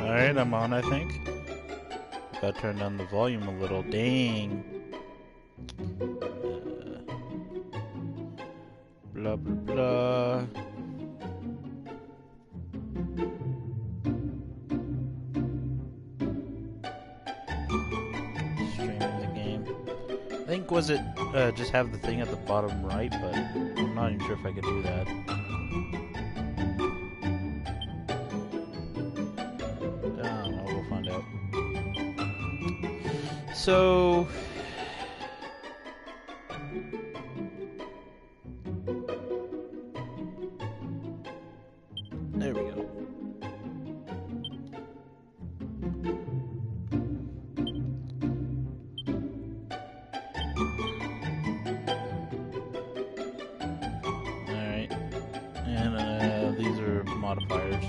Alright, I'm on, I think. Gotta turn down the volume a little. Dang. Blah, blah, blah. Streaming the game. I think, was it just have the thing at the bottom right, but I'm not even sure if I could do that. I don't know, we'll find out. So... there we go. Alright. And these are modifiers.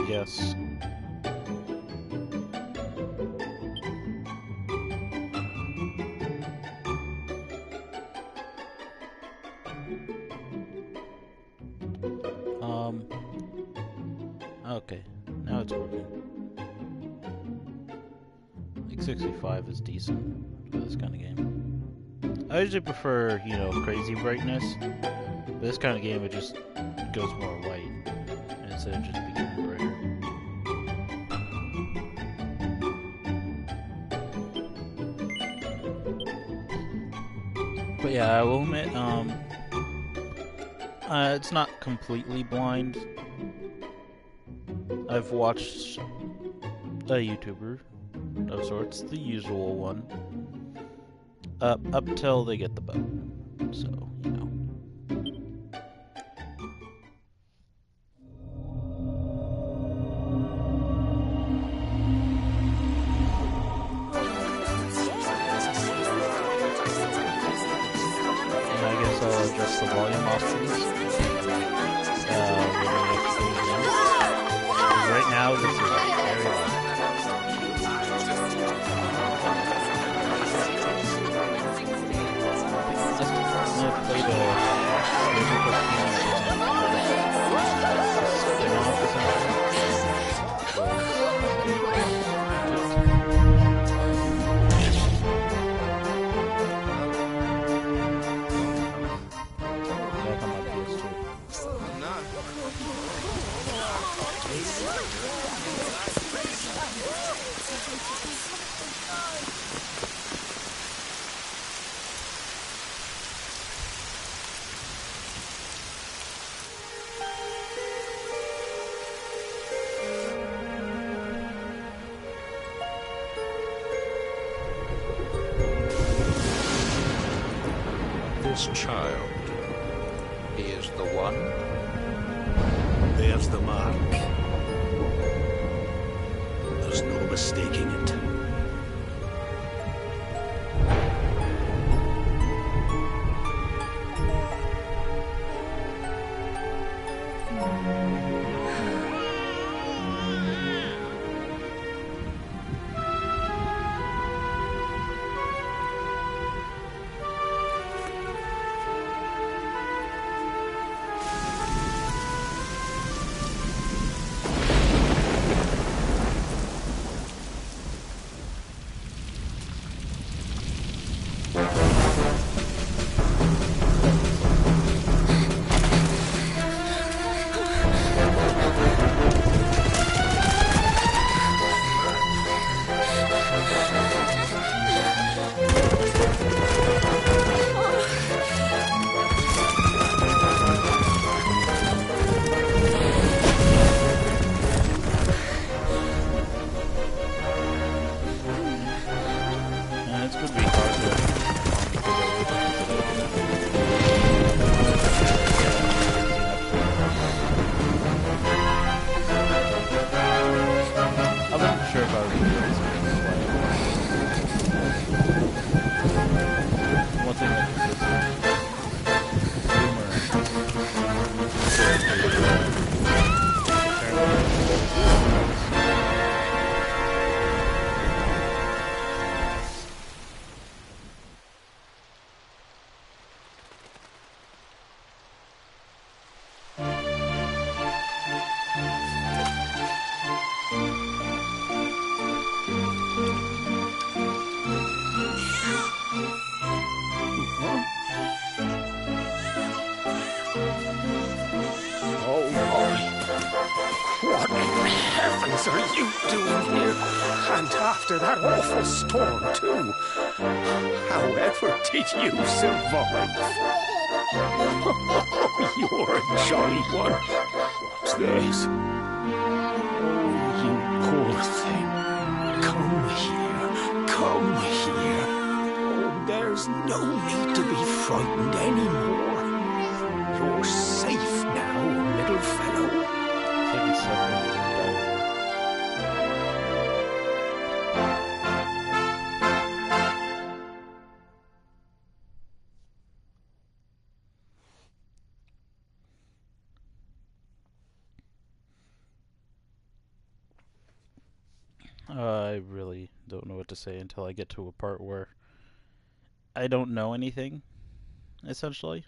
Yes. Okay. Now it's working. Like 65 is decent for this kind of game. I usually prefer, you know, crazy brightness. But this kind of game, it just goes more white instead of just becoming brighter. But yeah, I will admit, it's not completely blind. I've watched a YouTuber of sorts, the usual one, up till they get the boat. So, you know. And I guess I'll adjust the volume options. Right now, this is very loud. I'm gonna play back on my PS2. This child, he is the one. There's the mark. There's no mistaking it. Oh my. What in heavens are you doing here? And after that awful storm, too. However did you survive? You're a jolly one. What's this? Oh, you poor thing. Come here. Come here. Oh, there's no need to be frightened anymore. You're safe now, little fellow. It's like he's suffering from diarrhea. I really don't know what to say until I get to a part where I don't know anything, essentially.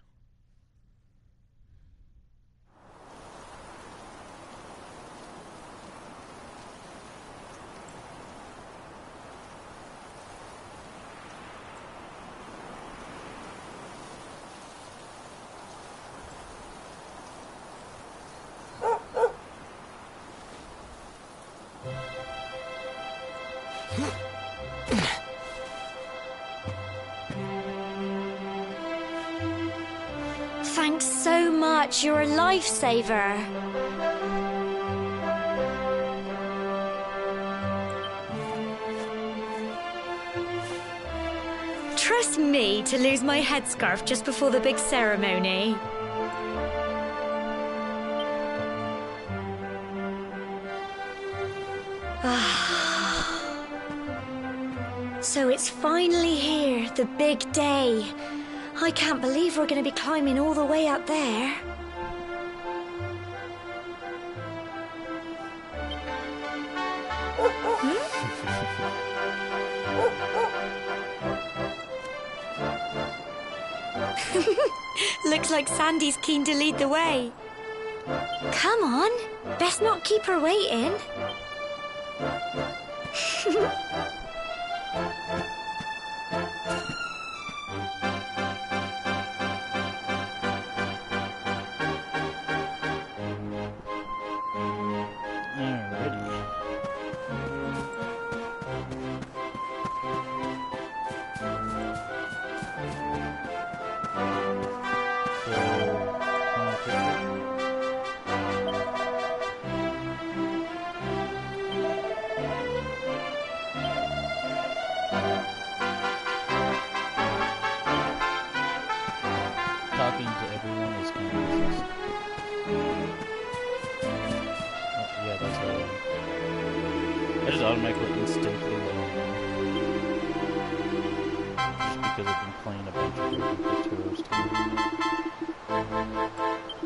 Thanks so much. You're a lifesaver. Trust me to lose my headscarf just before the big ceremony. So it's finally here, the big day. I can't believe we're going to be climbing all the way up there. Looks like Sandy's keen to lead the way. Come on, best not keep her waiting. Talking to everyone is kind of useless. Yeah, that's how I am. I just automatically, instinctively let them know. Just because I've been playing a bunch of different Tutorials too.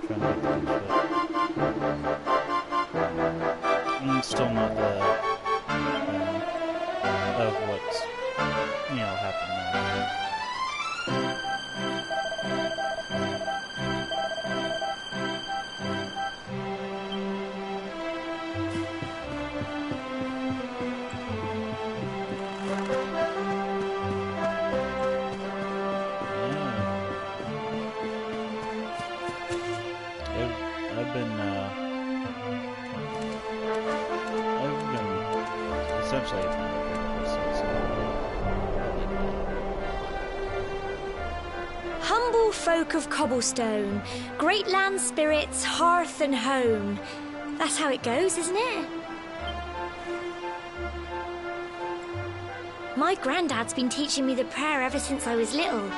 Trying not to do shit. I'm still not that of what's, happening now. I've been essentially a since. Humble folk of Cobblestone, great land spirits, hearth and home. That's how it goes, isn't it? My granddad's been teaching me the prayer ever since I was little.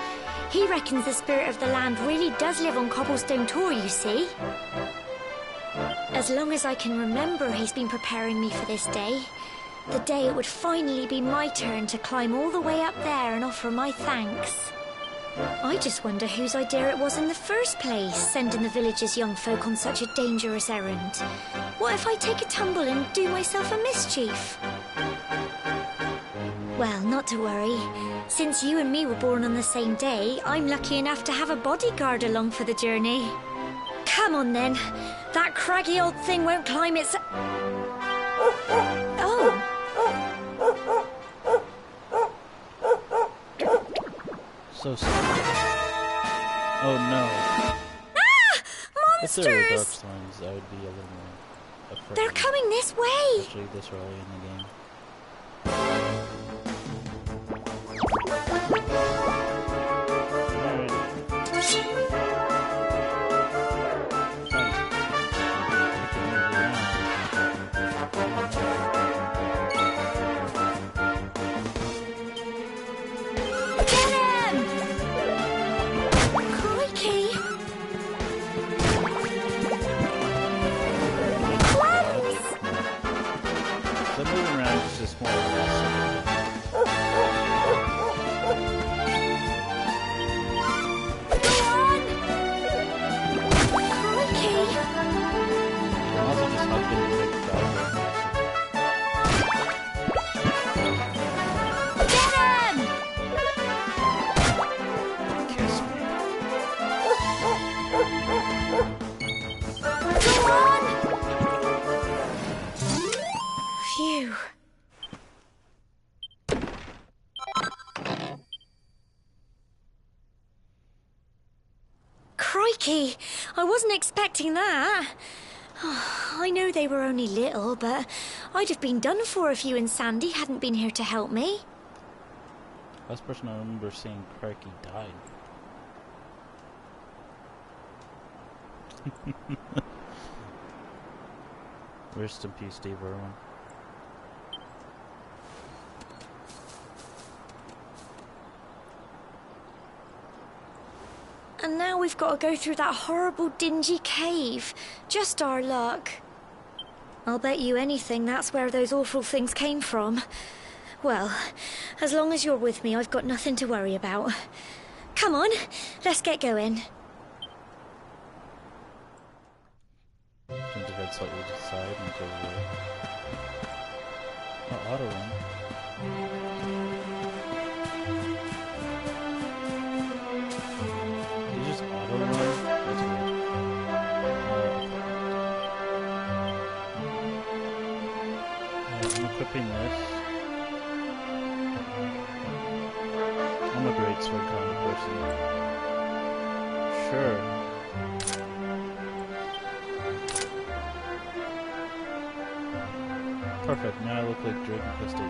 He reckons the spirit of the land really does live on Cobblestone Tor, you see. As long as I can remember, he's been preparing me for this day. The day it would finally be my turn to climb all the way up there and offer my thanks. I just wonder whose idea it was in the first place, sending the village's young folk on such a dangerous errand. What if I take a tumble and do myself a mischief? Well, not to worry. Since you and me were born on the same day, I'm lucky enough to have a bodyguard along for the journey. Come on then. That craggy old thing won't climb its... Oh. So sad. Oh no. Ah! If there were dark monsters! slimes, I would be a little more afraid. They're coming this way! Especially this early in the game. Phew. Crikey! I wasn't expecting that. I know they were only little, but I'd have been done for if you and Sandy hadn't been here to help me. Last person I remember seeing Crikey died. Rest in peace, Steve Irwin. And now we've got to go through that horrible, dingy cave. Just our luck. I'll bet you anything that's where those awful things came from. Well, as long as you're with me, I've got nothing to worry about. Come on, let's get going. Turns the head slightly to the side and goes away. Oh, auto run. Did you just auto run? That's weird. I'm equipping this. I'm a great sword kind of person. Sure. Perfect, now I look like Drake and Christy.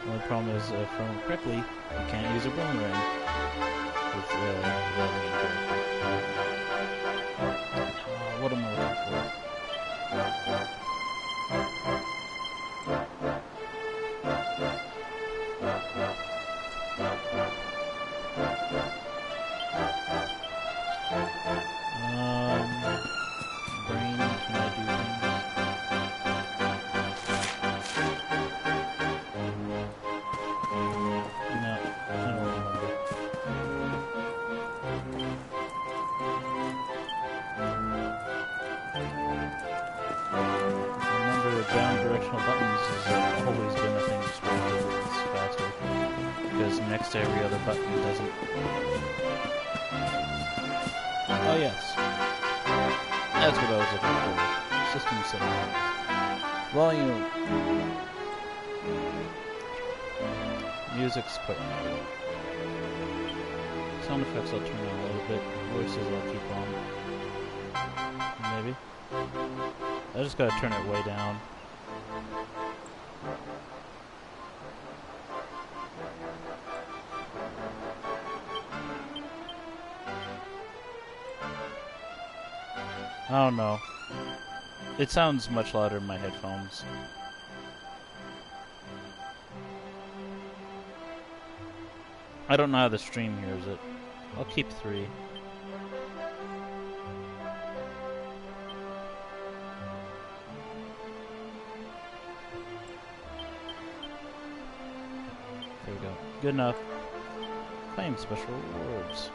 The only problem is, if I remember correctly, you can't use a boomerang with the main character. What am I looking for? Brain, can I do things? No, I don't remember. Remember, down directional buttons has always been a thing to scroll to this faster. Because next to every other button doesn't. Oh yes. That's what I was looking for. System settings. Volume. Music's quite loud. Sound effects I'll turn on a little bit. Voices I'll keep on. Maybe. I just gotta turn it way down. I don't know. It sounds much louder in my headphones. I don't know how the stream hears it. I'll keep 3. There we go. Good enough. Claim special rewards.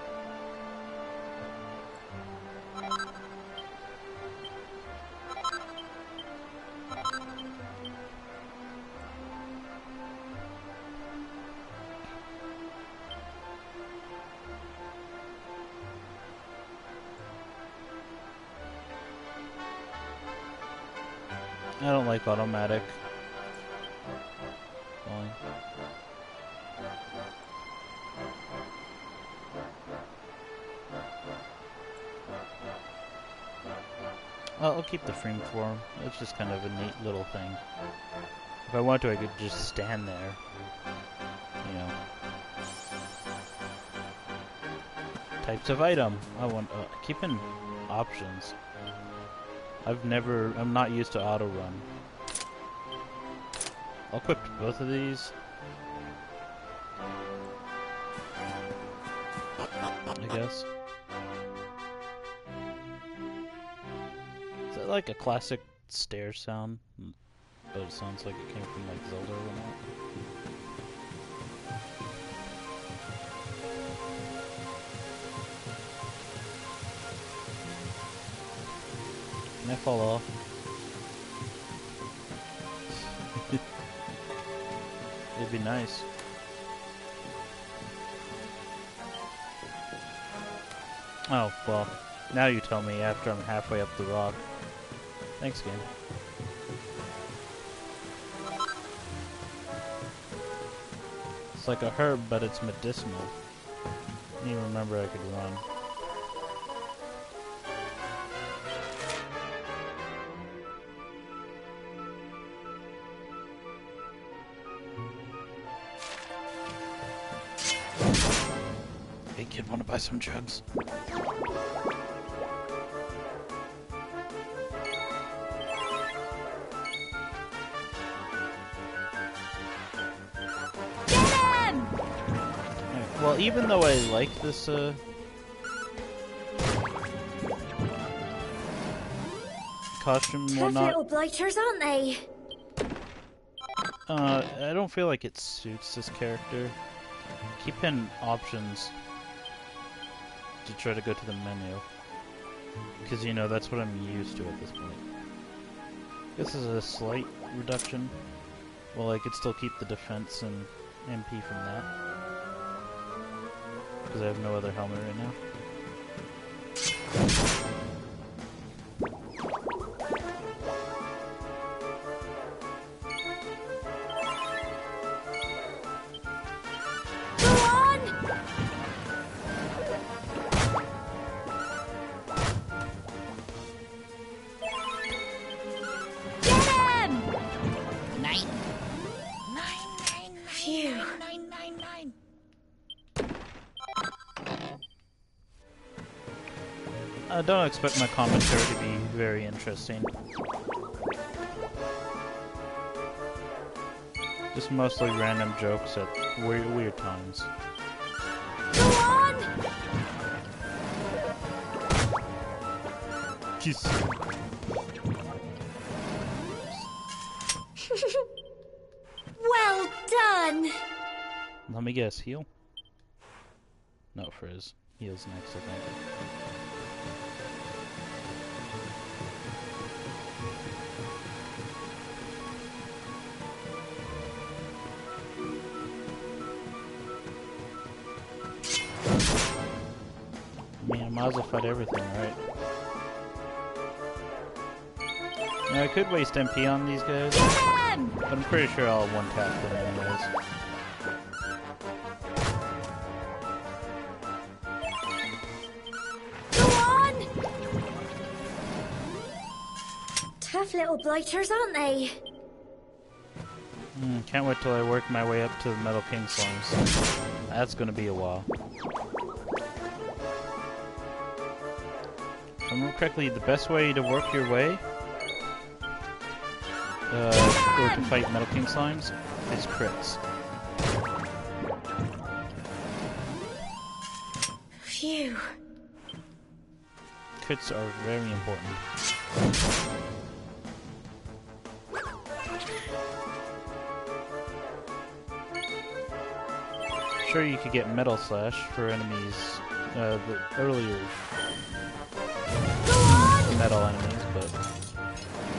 I don't like automatic. Fine. I'll keep the frame form. It's just kind of a neat little thing. If I want to, I could just stand there. You know. Types of item. I want keep in options. I'm not used to auto run. I'll equip both of these. I guess. Is that like a classic stair sound? But it sounds like it came from like Zelda or whatnot. Can I fall off? It'd be nice. Oh, well, now you tell me after I'm halfway up the rock. Thanks, game. It's like a herb, but it's medicinal. I didn't even remember I could run. Hey kid, wanna buy some drugs? Well, even though I like this, costume and Tough whatnot, little blighters, aren't they? I don't feel like it suits this character. Keep in options to try to go to the menu. Because, you know, that's what I'm used to at this point. This is a slight reduction. Well, I could still keep the defense and MP from that. Because I have no other helmet right now. Go on! Get him! Nine. Phew. Nine. I don't expect my commentary to be very interesting. Just mostly random jokes at weird times. Go on! Jeez. Well done! Let me guess, heal? No, Frizz. Heal's next, I think. I mean, I might as well fight everything, right? Now, I could waste MP on these guys, Get him! but I'm pretty sure I'll one-tap them anyways. Go on! Tough little blighters, aren't they? Can't wait till I work my way up to the Metal King Slimes. That's gonna be a while. If I remember correctly, the best way to work your way or to fight Metal King Slimes is crits. Phew. Crits are very important. Sure, you could get Metal Slash for enemies, the earlier Go on! metal enemies, but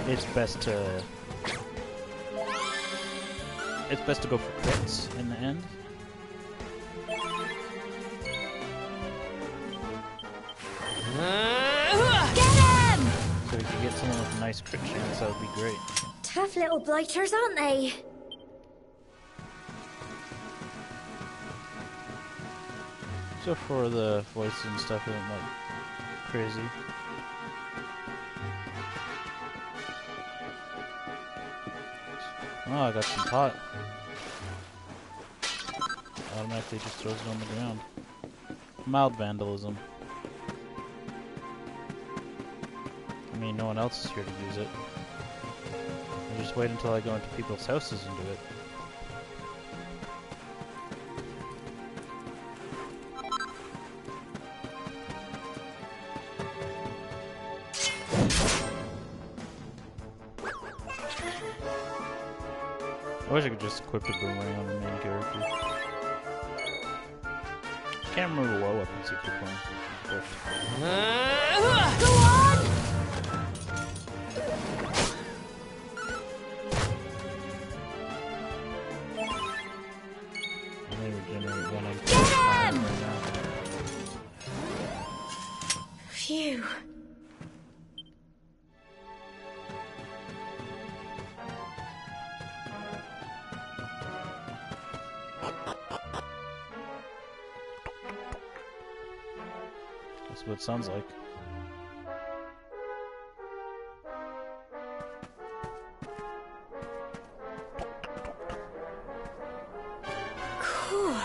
it's best to go for crits in the end. Get him! So if you get someone with a nice crit chance, that would be great. Tough little blighters, aren't they? So for the voices and stuff, it went like crazy. Oh, I got some pot. Automatically just throws it on the ground. Mild vandalism. I mean, no one else is here to use it. I just wait until I go into people's houses and do it. I wish I could just equip the boomerang on the main character. Can't remember what weapons you keep on. Go on! I may regenerate one and Get him! right now. Phew. That's what it sounds like. Cool.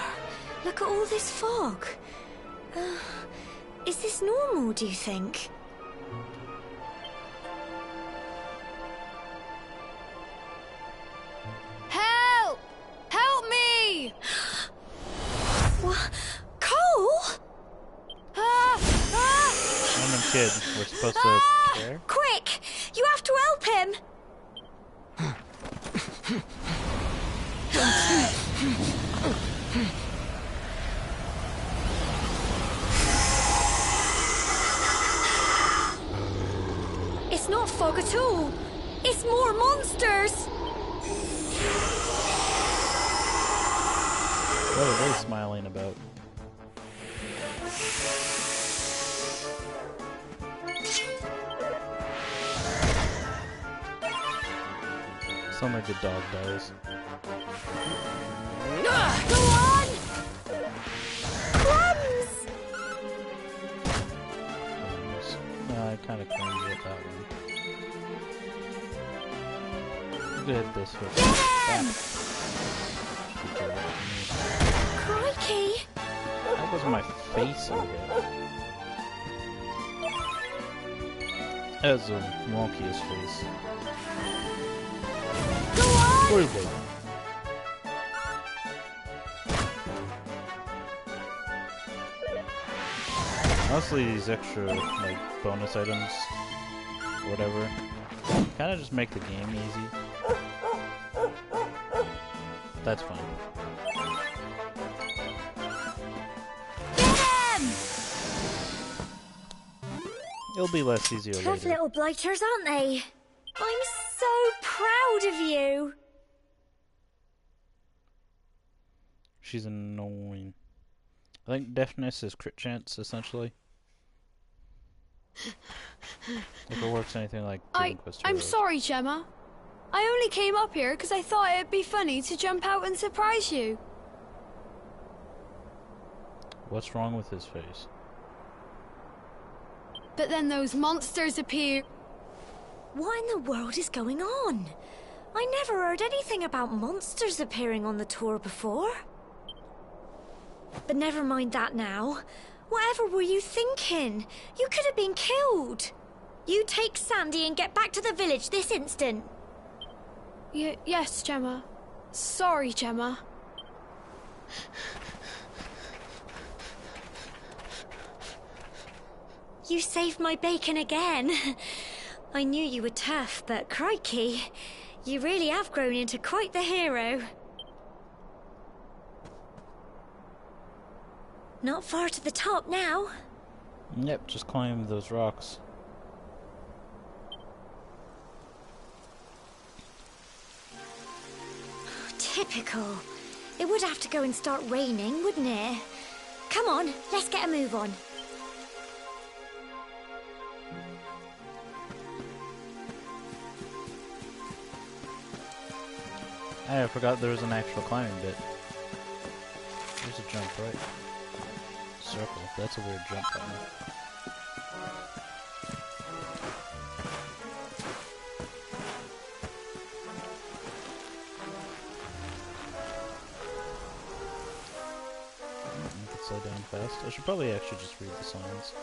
Look at all this fog. Is this normal, do you think? Help! Help me! What? Cole? Random kid, we're supposed to care? Quick! You have to help him! It's not fog at all. It's more monsters. What are they smiling about? Sound like the dog dies. Go on! Crumbs! I kind of cringe at that one. I'm gonna hit this with that. Crikey! That was my face I hit. That was the wonkiest face. Go on! Horrible. Honestly, these extra, like, bonus items, whatever, kind of just make the game easy. That's fine. Get him! It'll be less easier Tough later. little blighters, aren't they? I'm so proud of you. She's annoying. I think deafness is crit chance, essentially. If it works anything like Dragon Quest I'm Heroes. sorry, Gemma. I only came up here because I thought it'd be funny to jump out and surprise you. What's wrong with his face? But then those monsters appear. What in the world is going on? I never heard anything about monsters appearing on the tour before. But never mind that now. Whatever were you thinking? You could have been killed. You take Sandy and get back to the village this instant. Yes, Gemma. Sorry, Gemma. You saved my bacon again. I knew you were tough, but crikey, you really have grown into quite the hero. Not far to the top now. Yep, just climb those rocks. Typical. It would have to go and start raining, wouldn't it? Come on, let's get a move on. I forgot there was an actual climbing bit. There's a jump, right? Circle. That's a weird jump pattern. slow down fast. I should probably actually just read the signs.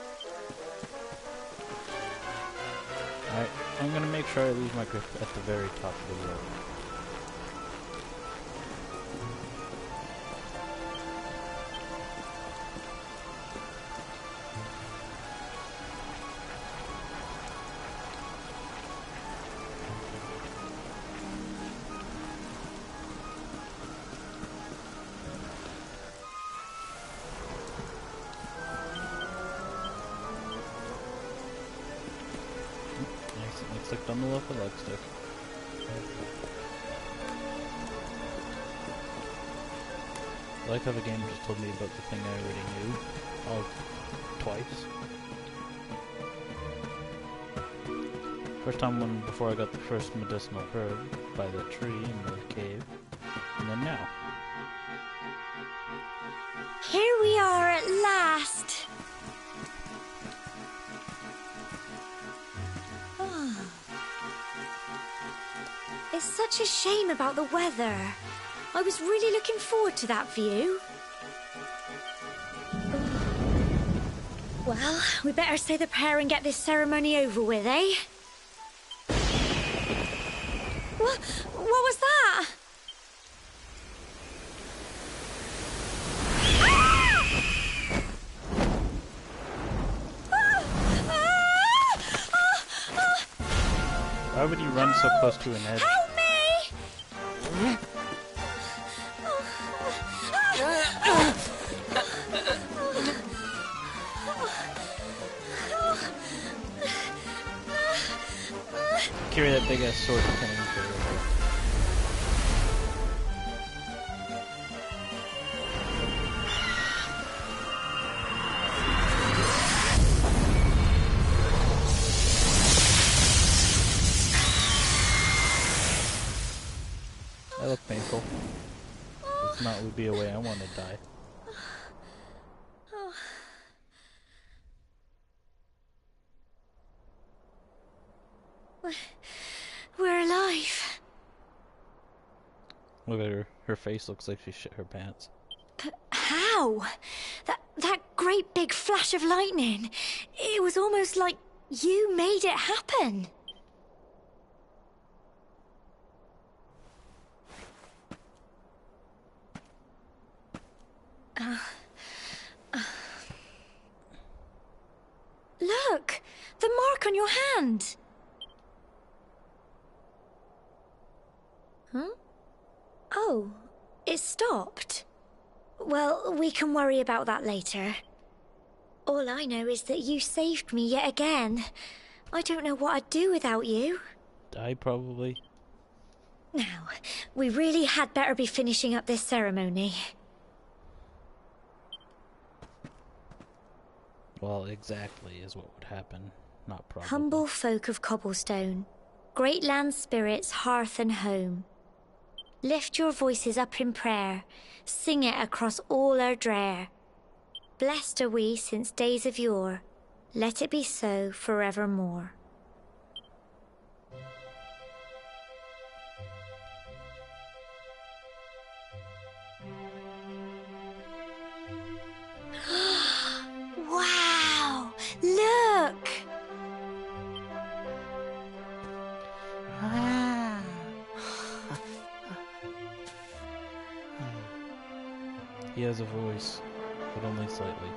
Alright, I'm gonna make sure I leave my grip at the very top of the road. Clicked on the local leg stick. I like how the game just told me about the thing I already knew. All twice. First time before I got the first medicinal herb by the tree in the cave. And then now. Here we are at last. It's such a shame about the weather. I was really looking forward to that view. Well, we better say the prayer and get this ceremony over with, eh? What was that? Why would you run so close to an edge? Help me! Carry that big ass sword and can't even carry it. That looked painful. If not, would be a way I want to die. We're alive. Look at her. Her face looks like she shit her pants. But how? That great big flash of lightning. It was almost like you made it happen. Look! The mark on your hand! Huh? Oh, it stopped. Well, we can worry about that later. All I know is that you saved me yet again. I don't know what I'd do without you. Die, probably. Now, we really had better be finishing up this ceremony. Well, exactly is what would happen, not probably. Humble folk of Cobblestone, great land spirits, hearth and home. Lift your voices up in prayer, sing it across all our drear. Blessed are we since days of yore, let it be so forevermore. Wow! Look! He has a voice, but only slightly.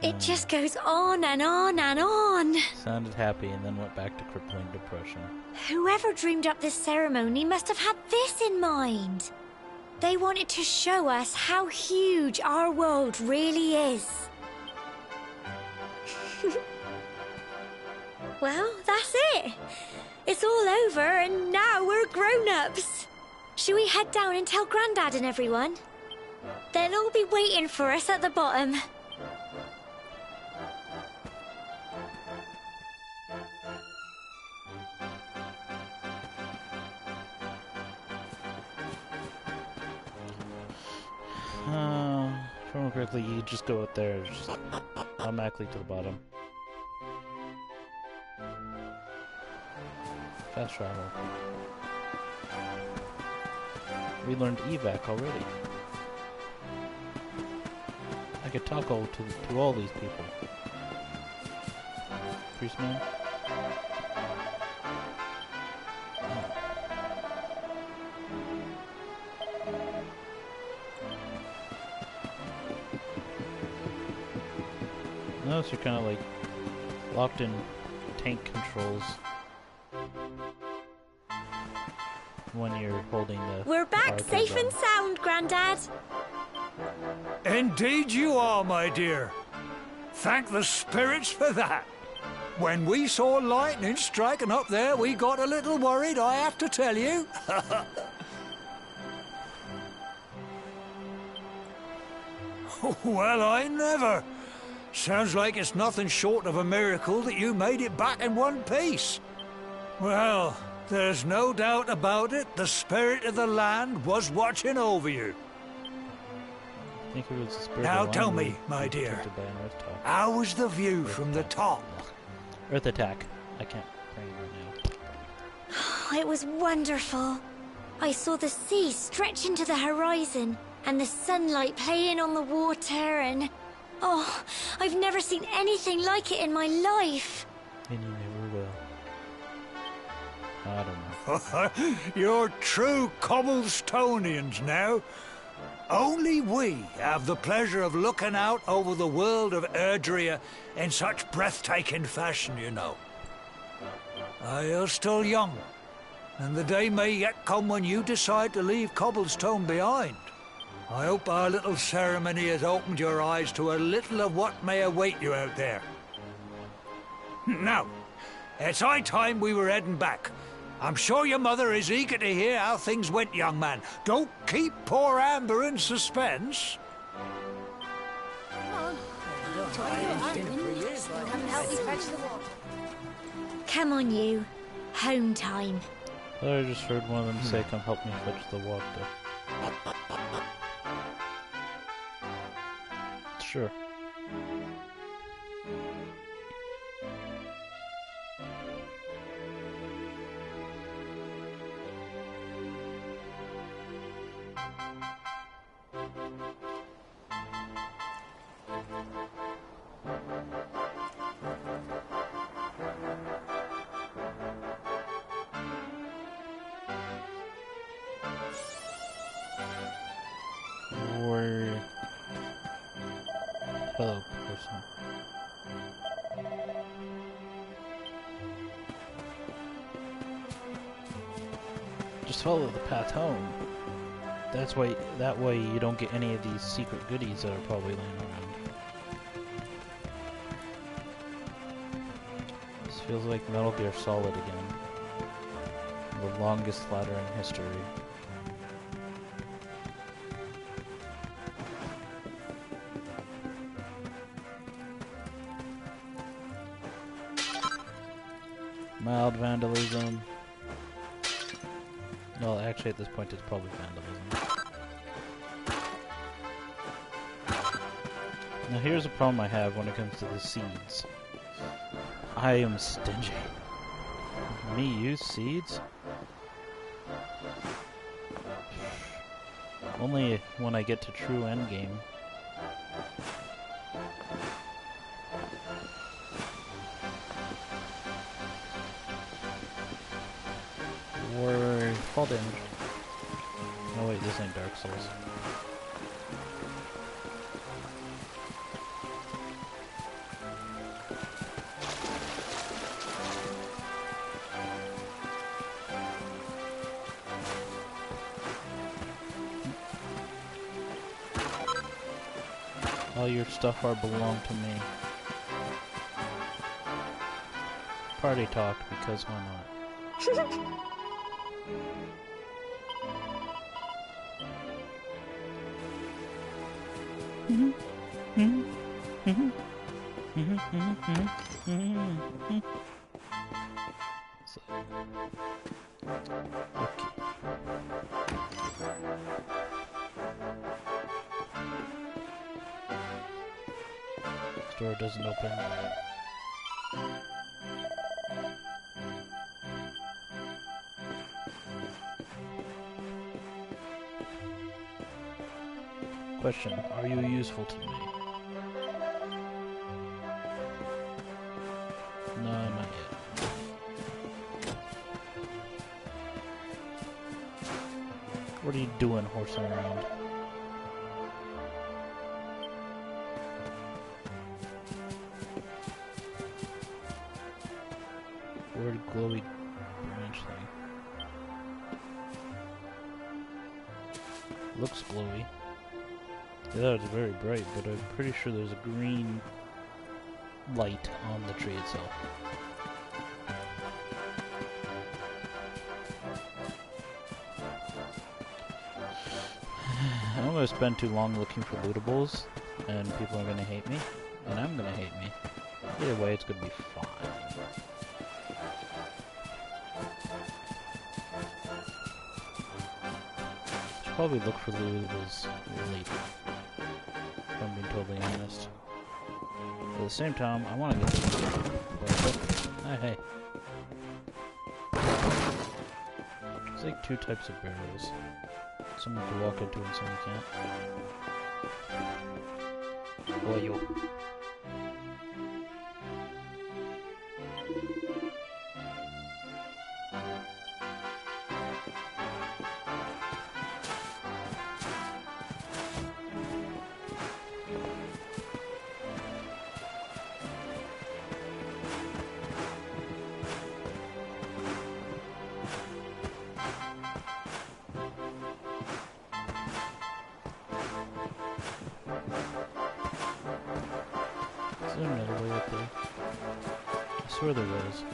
It just goes on and on and on. Sounded happy and then went back to crippling depression. Whoever dreamed up this ceremony must have had this in mind. They wanted to show us how huge our world really is. Well, that's it. It's all over and now we're grown-ups. Shall we head down and tell Grandad and everyone? They'll all be waiting for us at the bottom. If I remember correctly, you just go out there, just automatically to the bottom. Fast travel. We learned evac already. I could talk to all these people. Priestman? Notice you're kind of like locked in tank controls when you're holding the. We're back arcade safe button. and sound, Grandad. Indeed you are, my dear. Thank the spirits for that. When we saw lightning striking up there, we got a little worried, I have to tell you. Well, I never. Sounds like it's nothing short of a miracle that you made it back in one piece. Well, there's no doubt about it, the spirit of the land was watching over you. I think it was the spirit Now of the tell land me, we my were dear, protected by an earth talk. how was the view from the top? Earth attack. I can't bring it right now. It was wonderful. I saw the sea stretch into the horizon and the sunlight playing on the water and... Oh, I've never seen anything like it in my life. And you never will. I don't know. You're true Cobblestonians now. Only we have the pleasure of looking out over the world of Erdrea in such breathtaking fashion, you know. You're still young, and the day may yet come when you decide to leave Cobblestone behind. I hope our little ceremony has opened your eyes to a little of what may await you out there. Now, it's high time we were heading back. I'm sure your mother is eager to hear how things went, young man. Don't keep poor Amber in suspense. Come on, you. Home time. I just heard one of them say, "Come help me fetch the water." Sure. Or hello, person. Just follow the path home. That way you don't get any of these secret goodies that are probably laying around. This feels like Metal Gear Solid again. The longest ladder in history. Mild vandalism. No, actually at this point it's probably vandalism. Now here's a problem I have when it comes to the seeds. I am stingy. Me use seeds? Only when I get to true endgame. Or fall damage. Oh wait, this ain't Dark Souls. All your stuff are belong to me. Party talk, because why not? So, okay. Door doesn't open. Question, are you useful to me? No, not yet. What are you doing horsing around? Weird glowy branch thing. Looks glowy. Yeah, it's very bright, but I'm pretty sure there's a green light on the tree itself. I'm gonna spend too long looking for lootables, and people are gonna hate me, and I'm gonna hate me. Either way, it's gonna be fine. Should probably look for lootables later, if I'm being totally honest. But at the same time, I want to get this. Oh, hey. There's like two types of barrels. Some you can walk into and some you can't. Oil. Is there another way up there? I swear there was.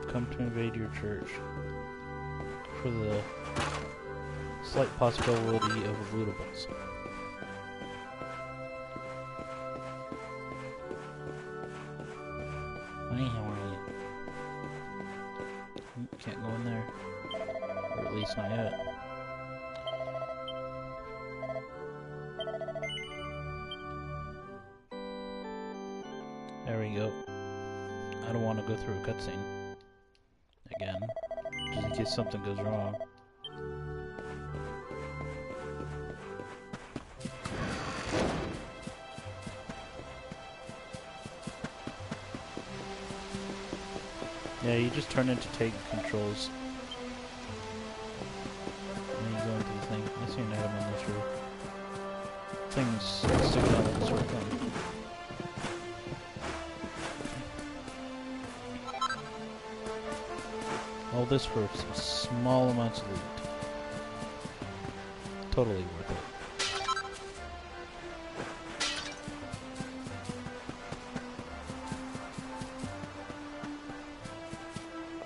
Come to invade your church for the slight possibility of lootables. Hey, how are you? Can't go in there, or at least not yet. There we go. I don't want to go through a cutscene again, just in case something goes wrong. Yeah, you just turn into take controls. And then you go into the thing. I see an item on this roof. Things sticking out of this sort of thing. All this for some small amounts of loot. Totally worth it.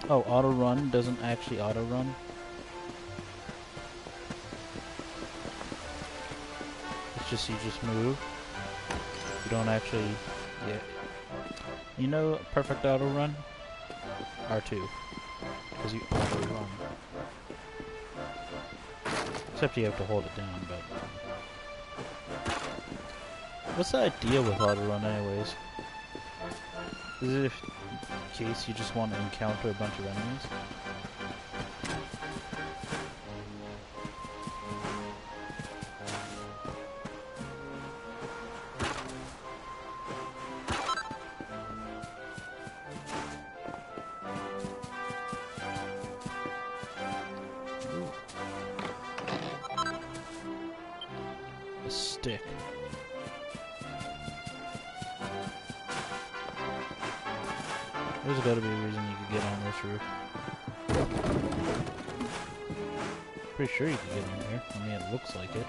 Oh, auto run doesn't actually auto run. It's just you just move. You don't actually. Yeah. You know, perfect auto run. R2. Because you auto run. Except you have to hold it down, but... What's the idea with auto run anyways? Is it if, in case you just want to encounter a bunch of enemies? Stick. There's gotta be a reason you could get on this roof. Pretty sure you could get in here. I mean, it looks like it.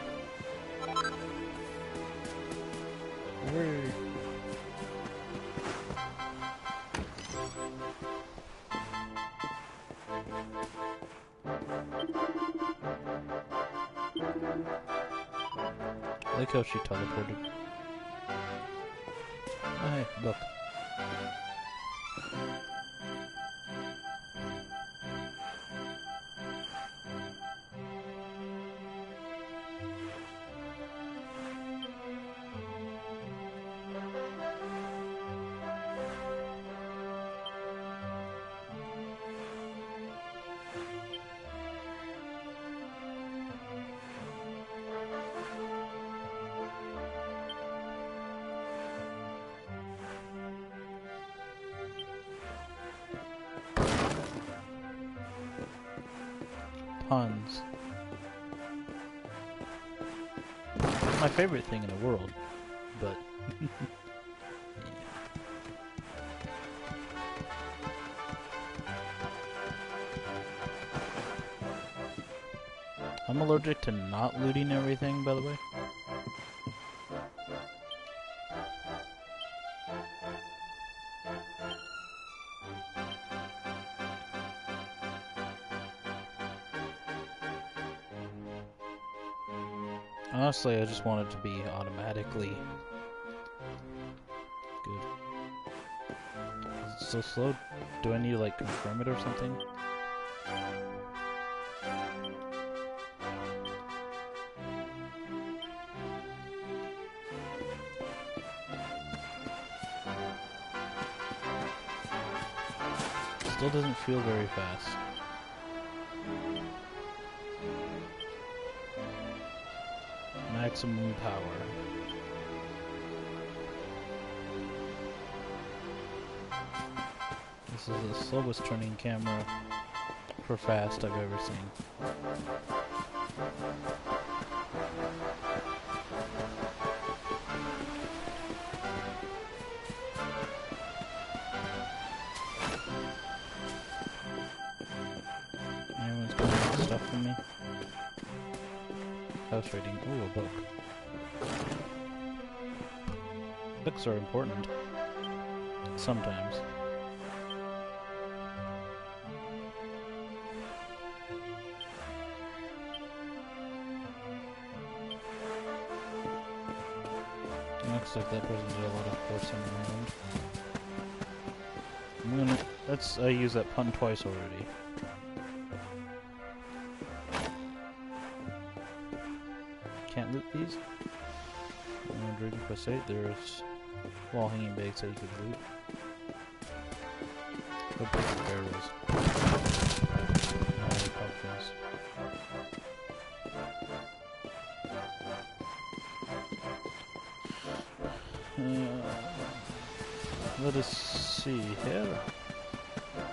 Where? I like how she teleported. Hey, look. Puns. My favorite thing in the world, but yeah. I'm allergic to not looting everything, by the way. Honestly, I just want it to be automatically good. Is it so slow? Do I need to like confirm it or something? Still doesn't feel very fast. Maximum power. This is the slowest turning camera for fast I've ever seen. Everyone's got stuff for me. House rating. Ooh, a book. Books are important. Sometimes. Looks like that person did a lot of forcing around. I used that pun twice already. Can't loot these. Reading plus 8, there's wall hanging bags that you could loot. Go pick the barrels. Pumpkins. Let us see here.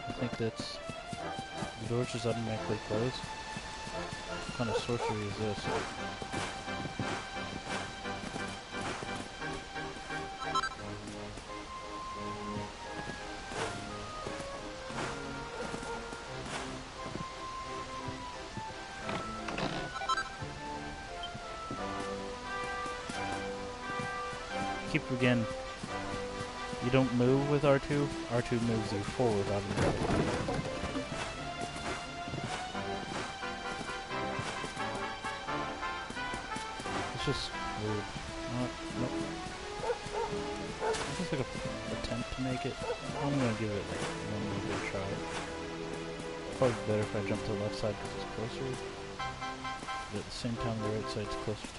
I think that's the doors just automatically close. What kind of sorcery is this? Keep again. You don't move with R2. R2 moves you forward automatically. It's just weird. Nope. It's like an attempt to make it. I'm gonna give it like one more good try. Probably better if I jump to the left side because it's closer. But at the same time, the right side's closer to me.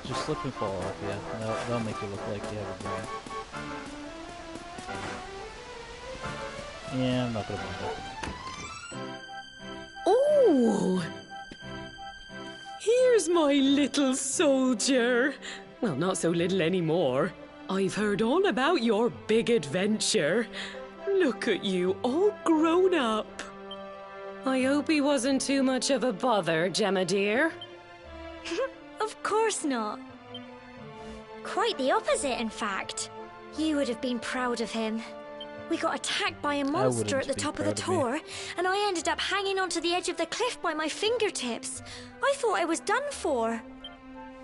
Just slip and fall off, yeah. That'll make it look like you have a brain. Yeah, I'm not gonna bother. Oh! Here's my little soldier. Well, not so little anymore. I've heard all about your big adventure. Look at you, all grown up. I hope he wasn't too much of a bother, Gemma dear. Of course not. Quite the opposite, in fact. You would have been proud of him. We got attacked by a monster at the top of the tower, and I ended up hanging onto the edge of the cliff by my fingertips. I thought I was done for.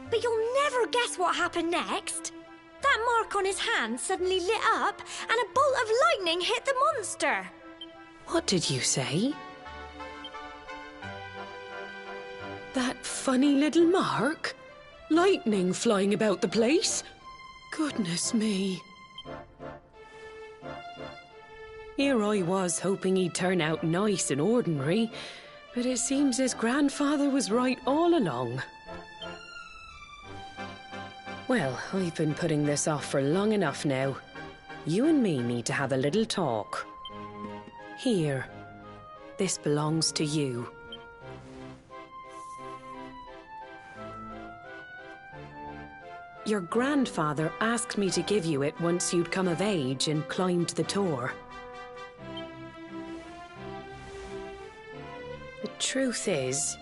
But you'll never guess what happened next. That mark on his hand suddenly lit up, and a bolt of lightning hit the monster. What did you say? That funny little mark? Lightning flying about the place. Goodness me. Here I was hoping he'd turn out nice and ordinary, but it seems his grandfather was right all along. Well, I've been putting this off for long enough now. You and me need to have a little talk. Here. This belongs to you. Your grandfather asked me to give you it once you'd come of age and climbed the Tor. The truth is,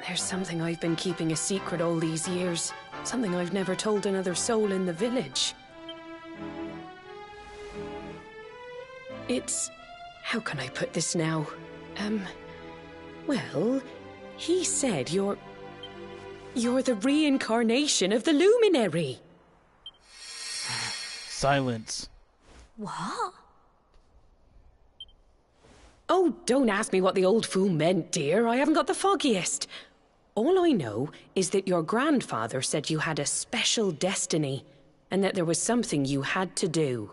there's something I've been keeping a secret all these years. Something I've never told another soul in the village. It's... how can I put this now? Well, he said you're the reincarnation of the Luminary. Silence. What? Oh, don't ask me what the old fool meant, dear. I haven't got the foggiest. All I know is that your grandfather said you had a special destiny, and that there was something you had to do.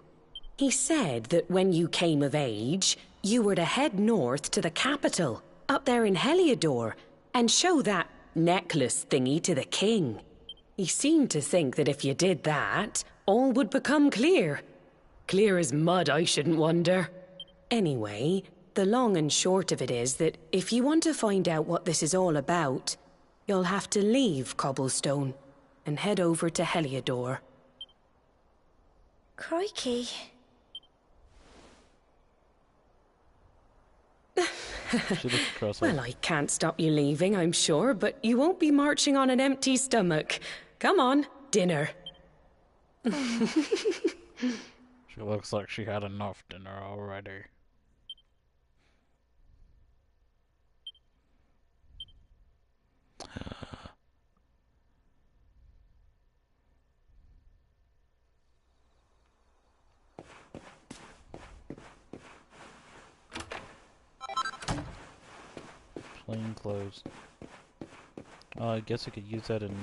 He said that when you came of age, you were to head north to the capital, up there in Heliodor, and show that necklace thingy to the king. He seemed to think that if you did that, all would become clear. Clear as mud, I shouldn't wonder. Anyway, the long and short of it is that if you want to find out what this is all about, you'll have to leave Cobblestone and head over to Heliodor. Crikey. She looks across. Well, I can't stop you leaving, I'm sure, but you won't be marching on an empty stomach. Come on, dinner. She looks like she had enough dinner already. Plain clothes. Oh, I guess I could use that in...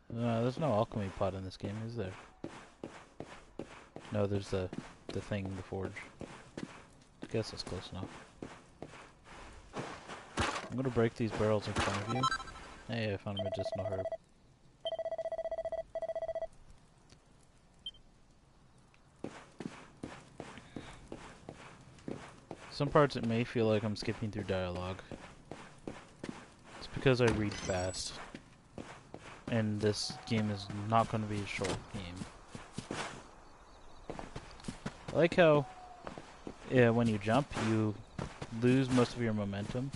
there's no alchemy pot in this game, is there? No, there's the thing, the forge. I guess that's close enough. I'm gonna break these barrels in front of you. Hey, I found a medicinal herb. Some parts it may feel like I'm skipping through dialogue. It's because I read fast. And this game is not going to be a short game. I like how when you jump, you lose most of your momentum.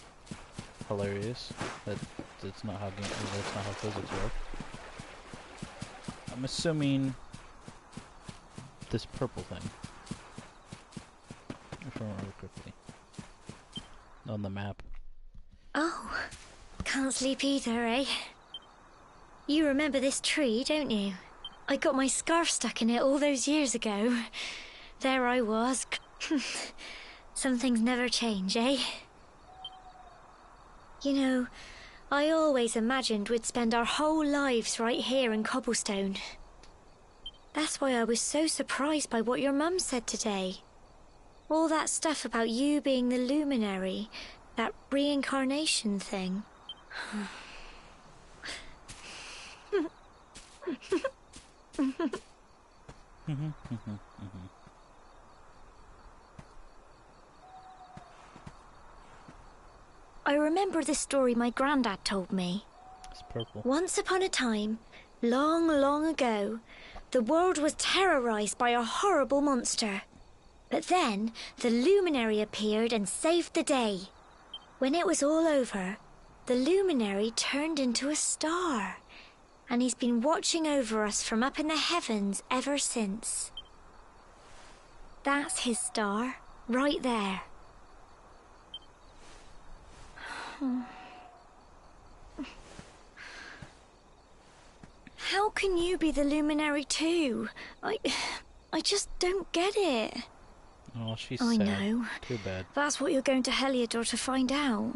Hilarious. That's not how physics work. I'm assuming this purple thing. If I remember quickly. On the map. Oh, can't sleep either, eh? You remember this tree, don't you? I got my scarf stuck in it all those years ago. There I was. Some things never change, eh? You know, I always imagined we'd spend our whole lives right here in Cobblestone. That's why I was so surprised by what your mum said today. All that stuff about you being the Luminary, that reincarnation thing. I remember the story my granddad told me. It's purple. Once upon a time, long, long ago, the world was terrorized by a horrible monster. But then, the Luminary appeared and saved the day. When it was all over, the Luminary turned into a star. And he's been watching over us from up in the heavens ever since. That's his star, right there. How can you be the Luminary too? I just don't get it. Oh, she's I sad. know. Too bad. That's what you're going to Heliodor to find out.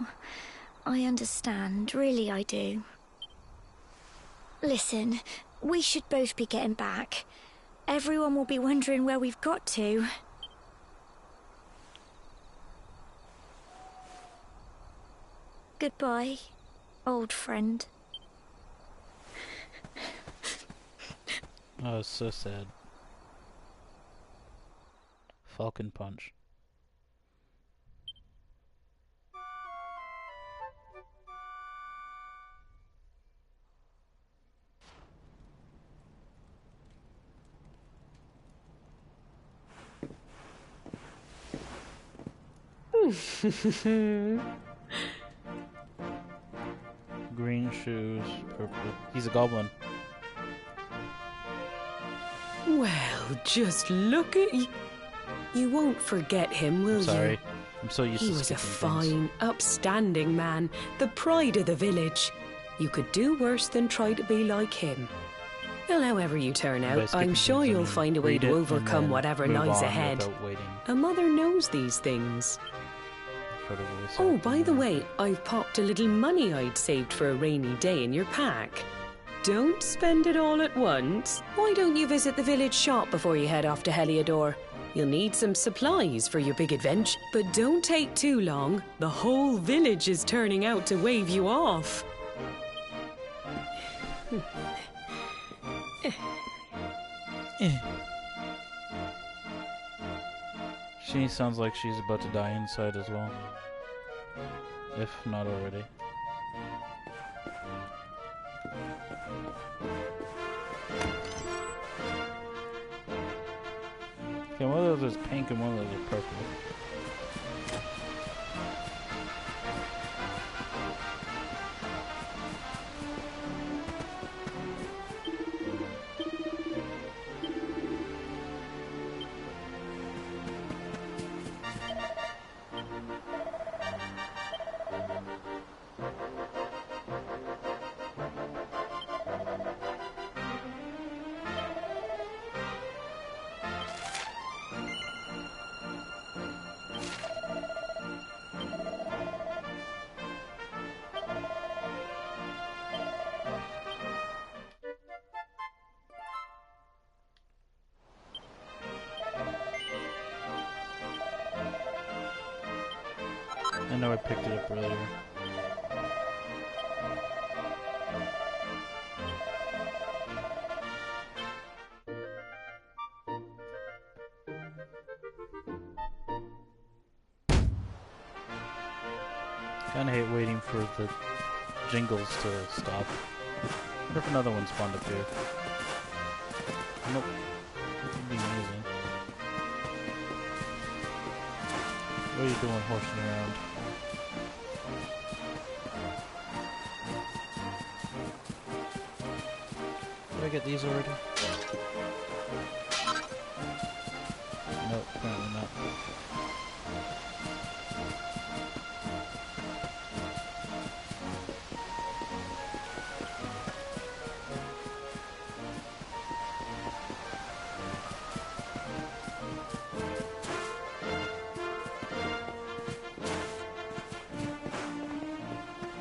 I understand, really I do. Listen, we should both be getting back. Everyone will be wondering where we've got to. Goodbye, old friend. Oh, it's so sad. Falcon Punch. Green shoes, purple. He's a goblin. Well, just look at you. You won't forget him, will Sorry. you? I'm so used He to was a skipping things. fine, upstanding man, the pride of the village. You could do worse than try to be like him. Well, however you turn By out, skipping I'm sure things, I you'll mean find a way read to it and overcome then whatever move lies on ahead. without waiting A mother knows these things. for the voice Oh, acting. by the way, I've popped a little money I'd saved for a rainy day in your pack. Don't spend it all at once. Why don't you visit the village shop before you head off to Heliodor? You'll need some supplies for your big adventure, but don't take too long. The whole village is turning out to wave you off. She sounds like she's about to die inside as well. If not already. Okay, one of those is pink and one of those is purple. I know I picked it up earlier. Kinda hate waiting for the jingles to stop. What if another one spawned up here? Nope. That would be amazing. What are you doing horsing around? Did I get these already? Nope, apparently not.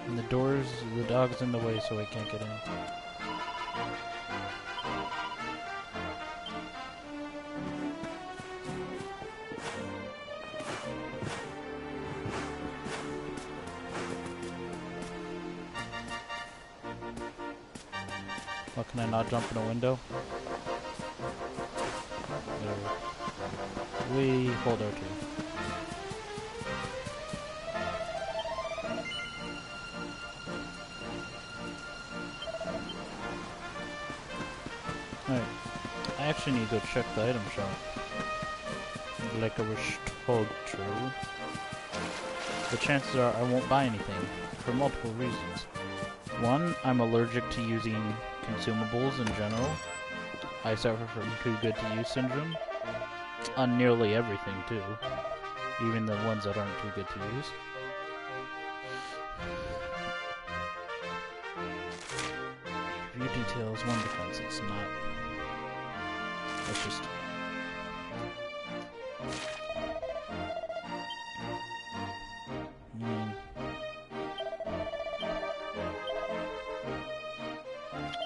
And the dog's in the way, so I can't get in. Well, can I not jump in a window? Whatever. We hold R2. Alright. I actually need to go check the item shop. Like I was told to. The chances are I won't buy anything, for multiple reasons. One, I'm allergic to using consumables in general. I suffer from too good to use syndrome. On nearly everything too. Even the ones that aren't too good to use. View details, one defense, it's not. It's just...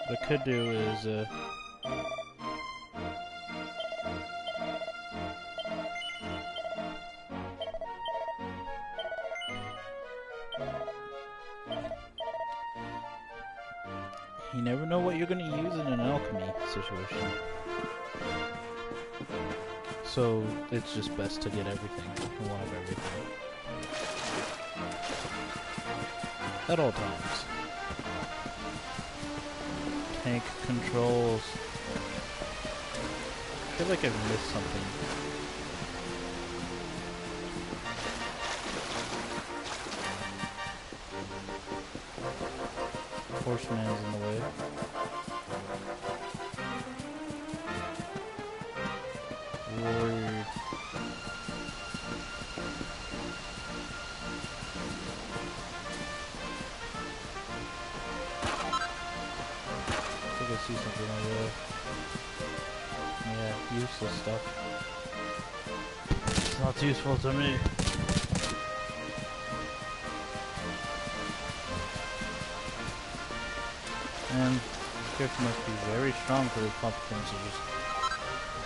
What I could do is, you never know what you're going to use in an alchemy situation. So, it's just best to get everything, one of everything. At all times. Tank controls. I feel like I've missed something. Horseman is in the way. Warrior. I think I see something over there. Yeah, useless stuff. It's not useful to me. And this character must be very strong for his competence to just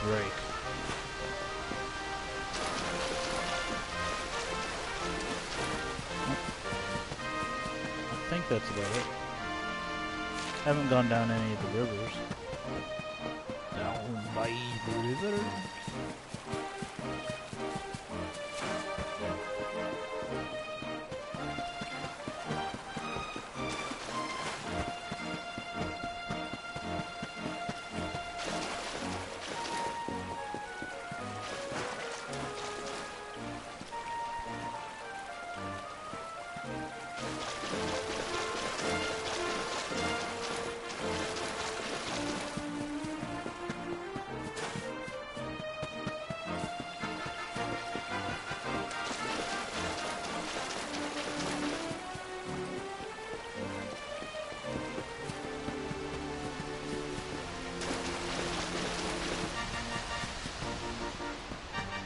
break. I think that's about it. Haven't gone down any of the rivers. Down by the river.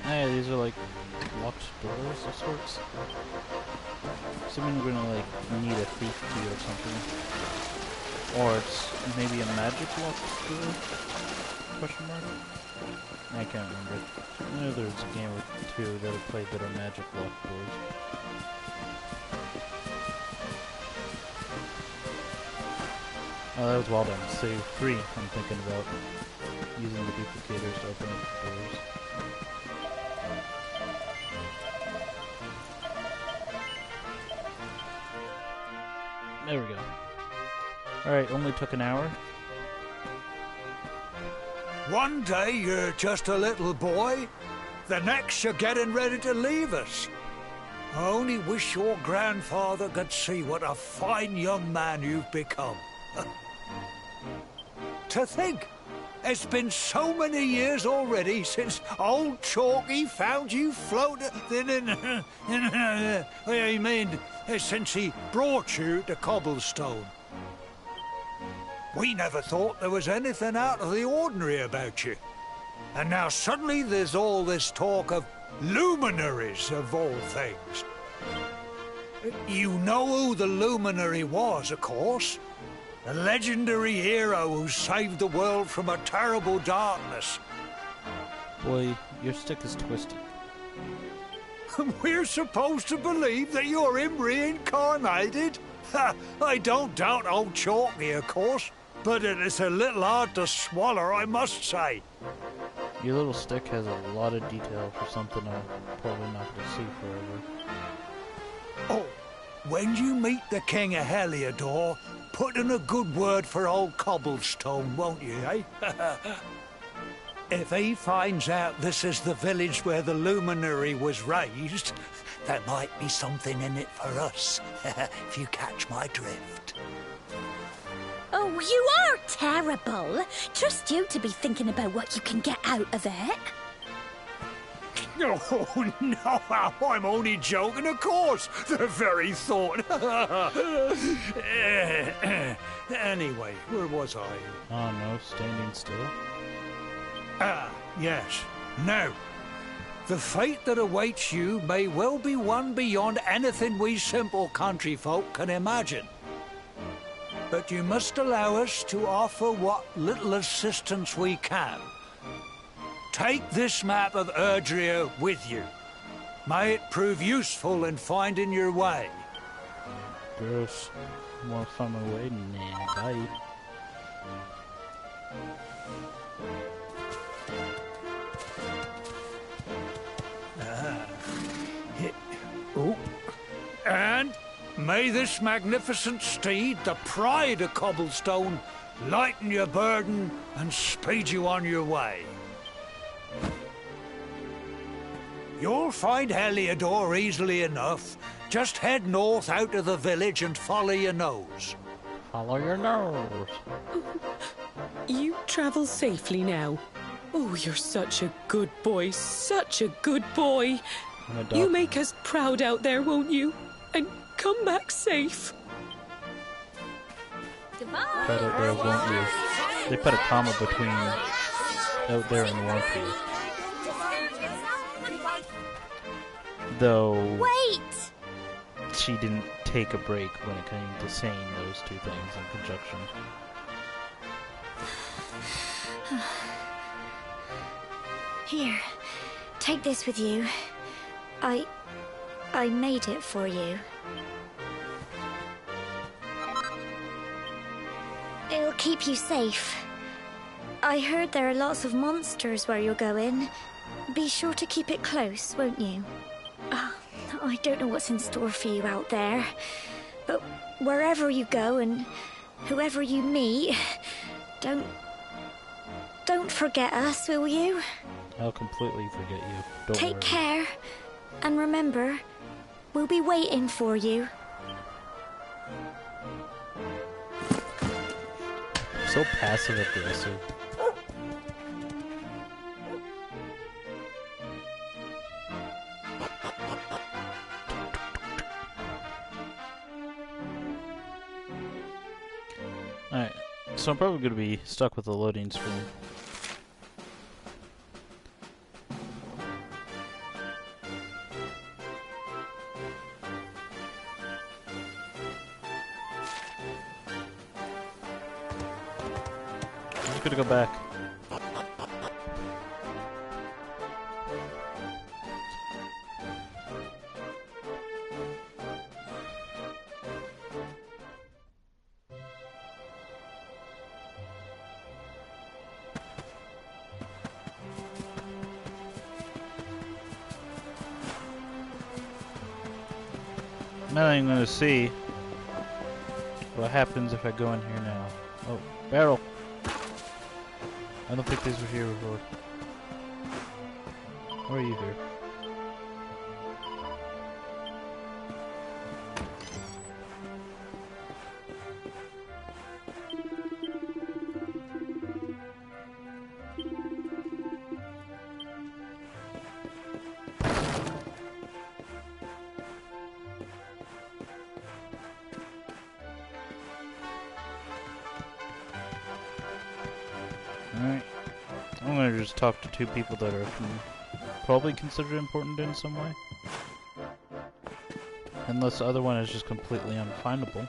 Yeah, these are like locked doors of sorts. Assuming we're gonna like need a thief key or something. Or it's maybe a magic locked door? Question mark? I can't remember. I know there's a game or two that I played that are magic locked doors. Oh, that was well done. Save 3, I'm thinking about using the duplicators to open up the doors. There we go. Alright, only took an hour. One day you're just a little boy, the next you're getting ready to leave us. I only wish your grandfather could see what a fine young man you've become. To think, it's been so many years already since old Chalky found you floating I mean, since he brought you to Cobblestone. We never thought there was anything out of the ordinary about you. And now suddenly there's all this talk of luminaries of all things. You know who the luminary was, of course. A legendary hero who saved the world from a terrible darkness. Boy, your stick is twisted. We're supposed to believe that you're him reincarnated? Ha, I don't doubt old Chalky, of course, but it is a little hard to swallow, I must say. Your little stick has a lot of detail for something I'm probably not going to see forever. Oh, when you meet the King of Heliodor, put in a good word for old Cobblestone, won't you, eh? If he finds out this is the village where the luminary was raised, there might be something in it for us, if you catch my drift. Oh, you are terrible. Trust you to be thinking about what you can get out of it. Oh, no, I'm only joking, of course. The very thought. Anyway, where was I? Oh no, standing still? Ah, yes. Now, the fate that awaits you may well be one beyond anything we simple country folk can imagine. but you must allow us to offer what little assistance we can. Take this map of Erdrea with you. May it prove useful in finding your way. Gross. Wanna find my way? Nah, bye. Oh. And may this magnificent steed, the pride of Cobblestone, lighten your burden and speed you on your way. You'll find Heliodor easily enough. Just head north out of the village and follow your nose. Follow your nose. You travel safely now. Oh, you're such a good boy, such a good boy. I'm a dog. You make us proud out there, won't you? And come back safe. Goodbye. Proud out there, won't you? They put a comma between out there and won't you. Though Wait! she didn't take a break when it came to saying those two things in conjunction. Here, take this with you. I made it for you. It'll keep you safe. I heard there are lots of monsters where you're going. Be sure to keep it close, won't you? I don't know what's in store for you out there, but wherever you go and whoever you meet, don't forget us, will you? I'll completely forget you. Don't Take worry. care, and remember, we'll be waiting for you. So passive aggressive. Alright, so I'm probably going to be stuck with the loading screen. I'm just going to go back. Now I'm going to see what happens if I go in here now. Oh, barrel! I don't think these were here before. Or are you here? Alright. I'm gonna just talk to two people that are probably considered important in some way. Unless the other one is just completely unfindable.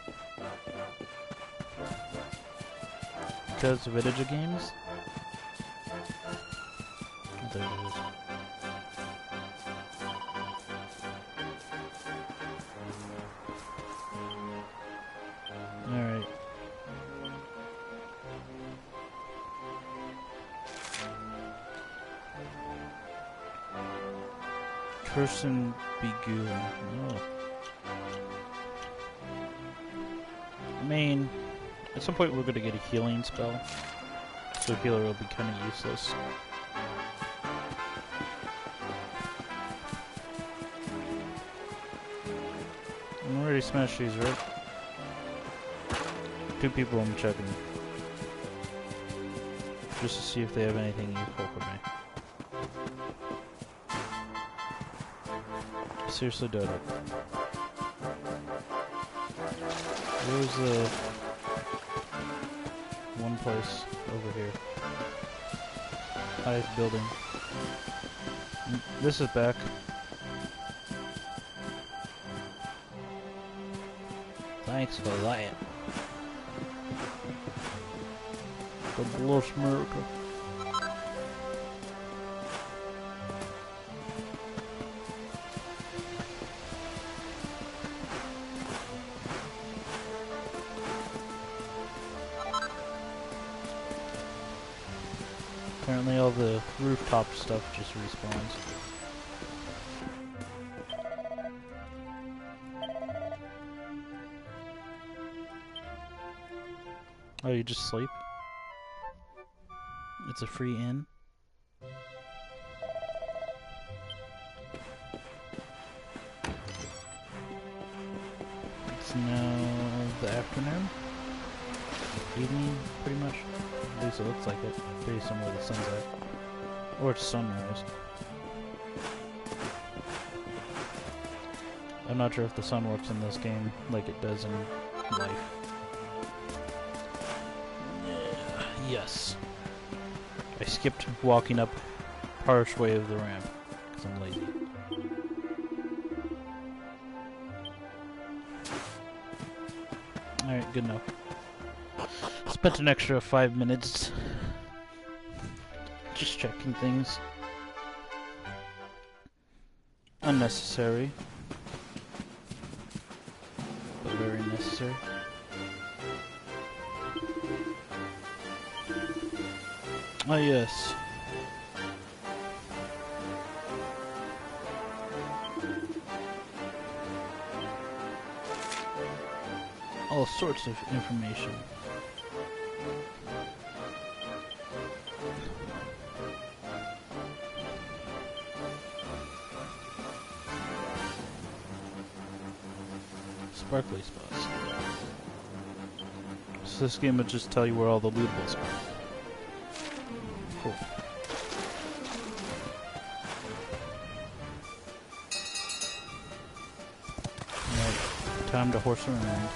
Because of Vintage Games? Oh, there it is. Alright. Person Begoon. Oh. I mean, at some point we're gonna get a healing spell, so healer will be kind of useless. I'm already smashed these, right? Two people I'm checking. Just to see if they have anything useful for me. Seriously doubt it. Where's the one place over here? Highest building. This is back. Thanks for that. God bless America. Apparently all the rooftop stuff just respawns. Oh, you just sleep? It's a free inn? It's now the afternoon? Evening, pretty much. At least it looks like it, based on where the sun's at. Or it's sunrise. I'm not sure if the sun works in this game like it does in life. Yes. I skipped walking up harsh way of the ramp, because I'm lazy. Alright, good enough. Spent an extra 5 minutes just checking things. Unnecessary. But very necessary. Oh yes. All sorts of information. Sparkly spots. So this game would just tell you where all the lootables are. Cool. Alright, time to horse around.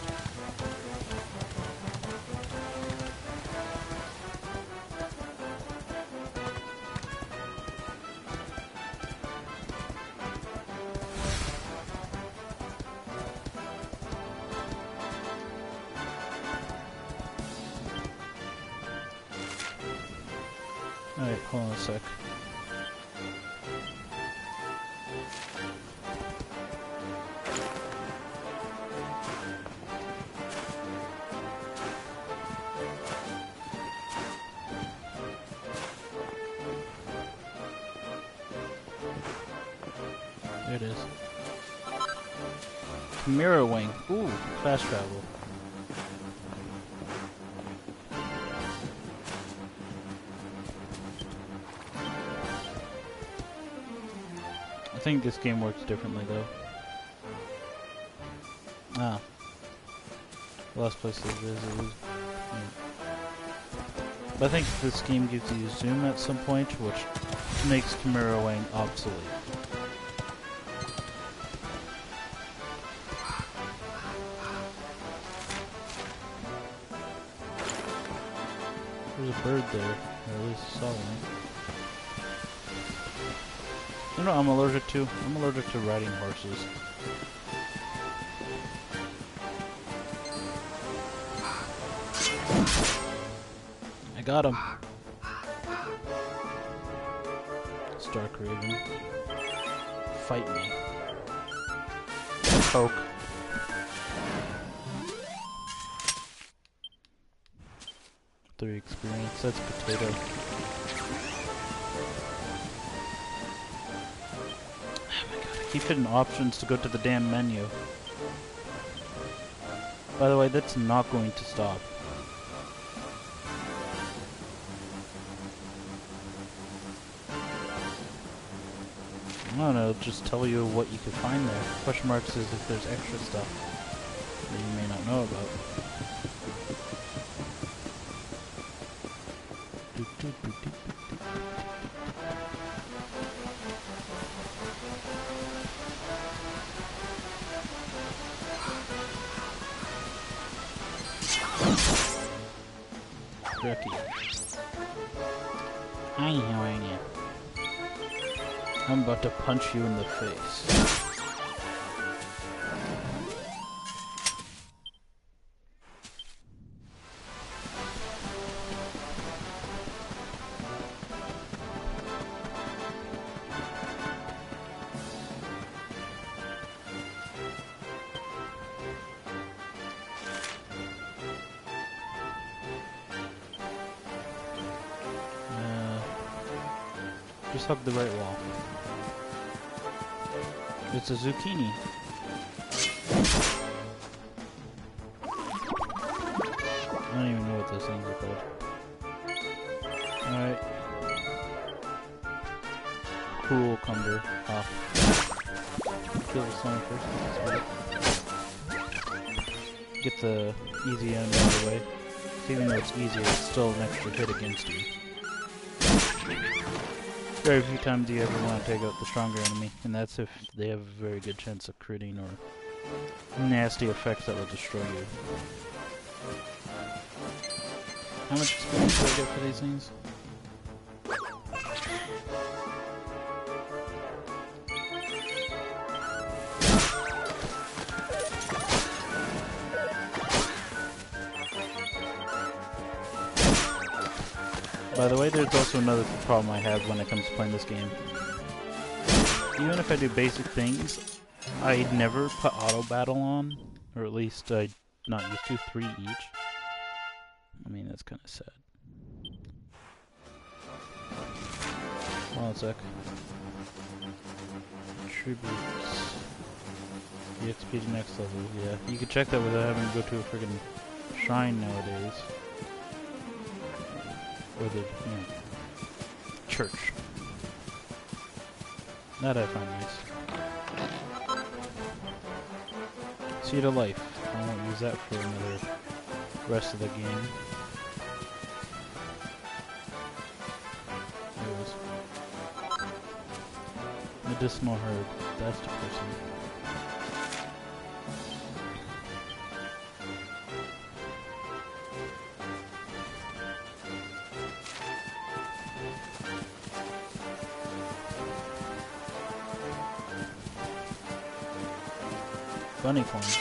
Alright, hold on a sec. There it is. Chimera Wing. Ooh, fast travel. I think this game works differently though. Ah. Last place to visit is... But I think this game gives you zoom at some point, which makes Chimera Wing obsolete. There's a bird there, or at least I saw one. You know what I'm allergic to? I'm allergic to riding horses. I got him. Stark Raven. Fight me. Poke. Three experience. That's potato. Keep hitting options to go to the damn menu. By the way, that's not going to stop. I don't know, just tell you what you can find there. Question mark says if there's extra stuff that you may not know about. Jerky. Hi, how are you? I'm about to punch you in the face. Just hug the right wall. It's a zucchini. I don't even know what those things are called. Alright. Cool cumber. Ah. Kill the slime first. Get the easy enemy out of the way. So even though it's easier, it's still an extra hit against you. Very few times do you ever want to take out the stronger enemy, and that's if they have a very good chance of critting or nasty effects that will destroy you. How much experience do I get for these things? By the way, there's also another problem I have when it comes to playing this game. Even if I do basic things, I never put auto battle on, or at least I not used to, 3 each. I mean, that's kind of sad. Hold on a sec. Tributes. EXP to next level, yeah. You can check that without having to go to a friggin' shrine nowadays. Or the, church. That I find nice. Seed of Life. I won't use that for another rest of the game. There it is. Medicinal Herb. That's the person. Bunny coins.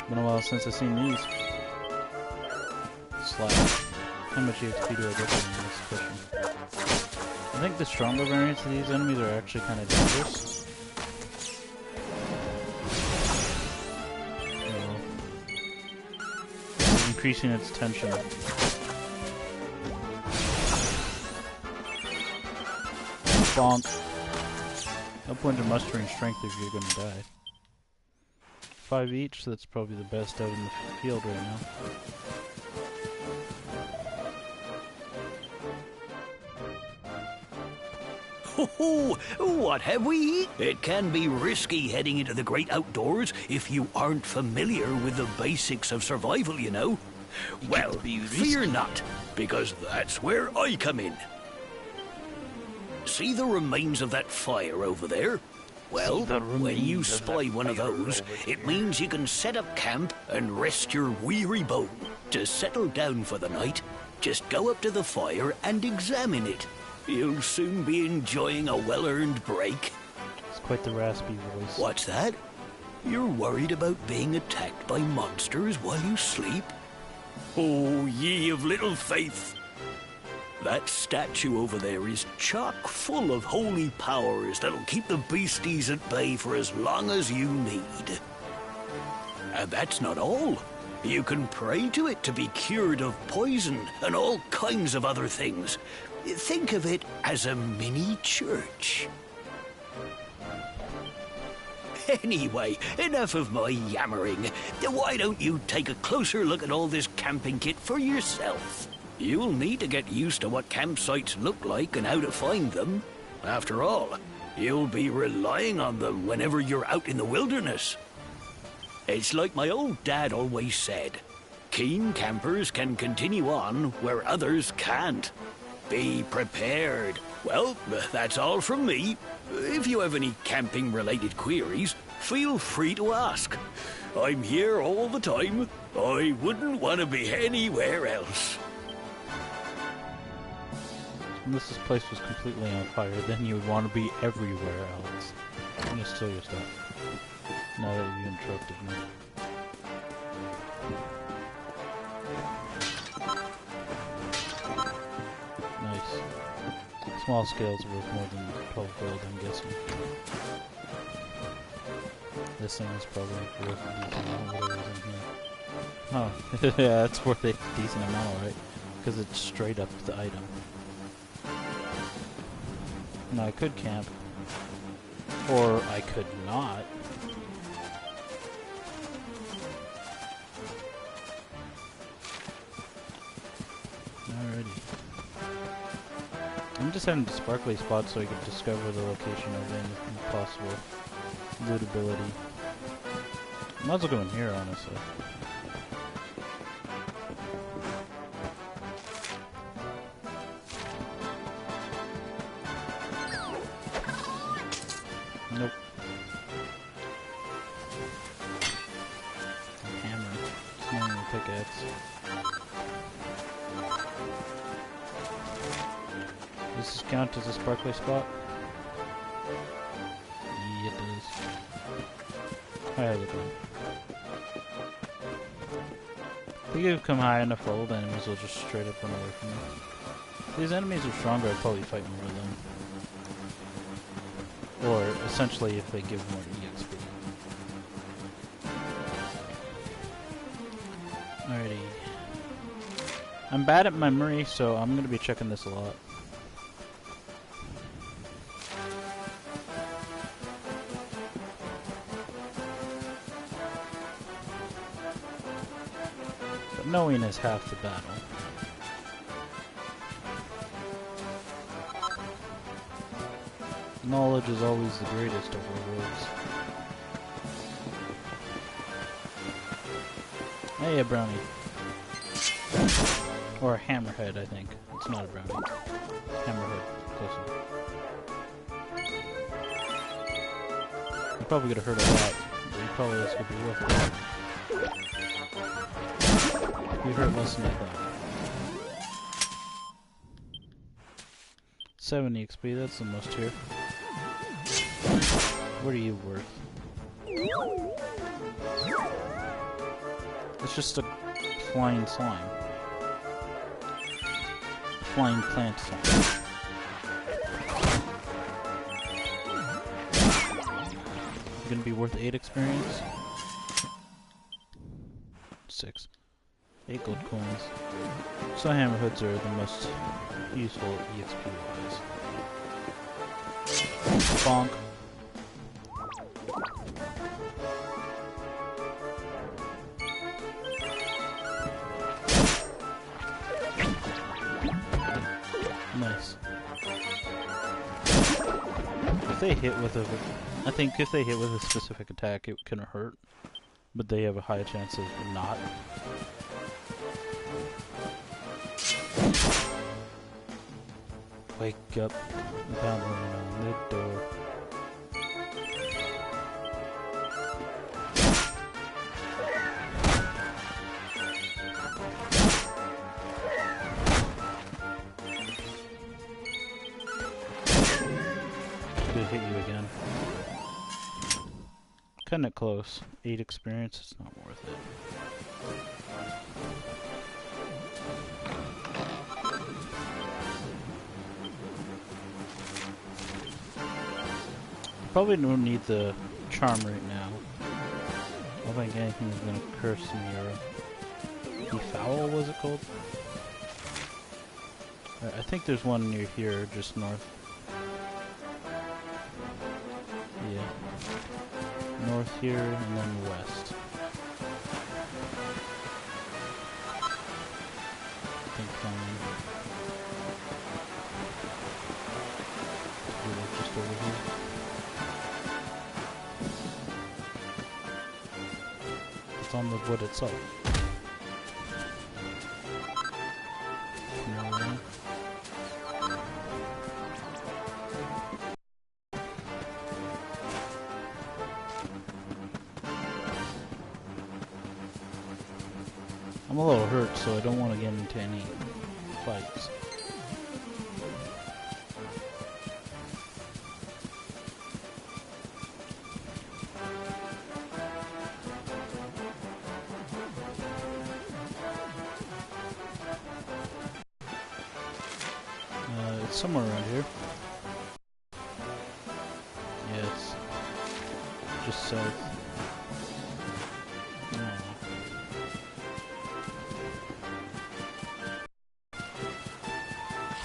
Been a while since I've seen these. Slash. How much EXP do I get from this question? I think the stronger variants of these enemies are actually kind of dangerous. Increasing its tension. Bonk. No point in mustering strength if you're gonna die. 5 each, so that's probably the best out in the field right now. Ho-ho! What have we? It can be risky heading into the great outdoors if you aren't familiar with the basics of survival, you know. Well, fear not, because that's where I come in. See the remains of that fire over there? Well, when you spy one of those, it means you can set up camp and rest your weary bone. To settle down for the night, just go up to the fire and examine it. You'll soon be enjoying a well-earned break. It's quite the raspy voice. What's that? You're worried about being attacked by monsters while you sleep? Oh, ye of little faith! That statue over there is chock full of holy powers that'll keep the beasties at bay for as long as you need. And that's not all. You can pray to it to be cured of poison and all kinds of other things. Think of it as a mini church. Anyway, enough of my yammering. Why don't you take a closer look at all this camping kit for yourself? You'll need to get used to what campsites look like and how to find them. After all, you'll be relying on them whenever you're out in the wilderness. It's like my old dad always said, keen campers can continue on where others can't. Be prepared. Well, that's all from me. If you have any camping-related queries, feel free to ask. I'm here all the time. I wouldn't want to be anywhere else. Unless this place was completely on fire, then you would want to be everywhere else. I'm gonna steal your stuff. Now that you interrupted me. Nice. Small scales are worth more than 12 gold, I'm guessing. This thing is probably worth a decent amount, whatever's in here. Oh, yeah, that's worth a decent amount, alright. Because it's straight up the item. Now I could camp. Or I could not. Alrighty. I'm just heading to sparkly spots so I can discover the location of any possible lootability. Might as well go in here, honestly. Nope. Hammer. It's not even a pickaxe. Does this count as a sparkly spot? Yeah, it does. Hi, how's it going? If we could come high enough for old enemies, will just straight up run away from me. If these enemies are stronger, I'd probably fight more of them. Or, essentially, if they give more EXP. Alrighty. I'm bad at memory, so I'm gonna be checking this a lot. But knowing is half the battle. Knowledge is always the greatest of rewards. Hey, a brownie. Or a hammerhead, I think. It's not a brownie. Hammerhead. Close enough. You're probably gonna hurt a lot, but you probably is gonna be worth it. You hurt less than I thought. 70 XP, that's the most here. What are you worth? It's just a flying slime. Flying plant slime. Gonna be worth 8 experience? 6. 8 gold coins. So hammerheads are the most useful EXP wise. Bonk. Nice. If they hit with a... I think if they hit with a specific attack, it can hurt. But they have a high chance of not. Wake up. Pounding on the door. Could hit you again. Kinda close. 8 experience, it's not worth it. Probably don't need the charm right now. I don't think anything is gonna curse me or defoul, was it called? I think there's one near here, just north. Yeah. North here and then west. I think just over here. It's on the wood itself. No. I'm a little hurt, so I don't want to get into any fights. It's somewhere around here. Yeah, it's just south.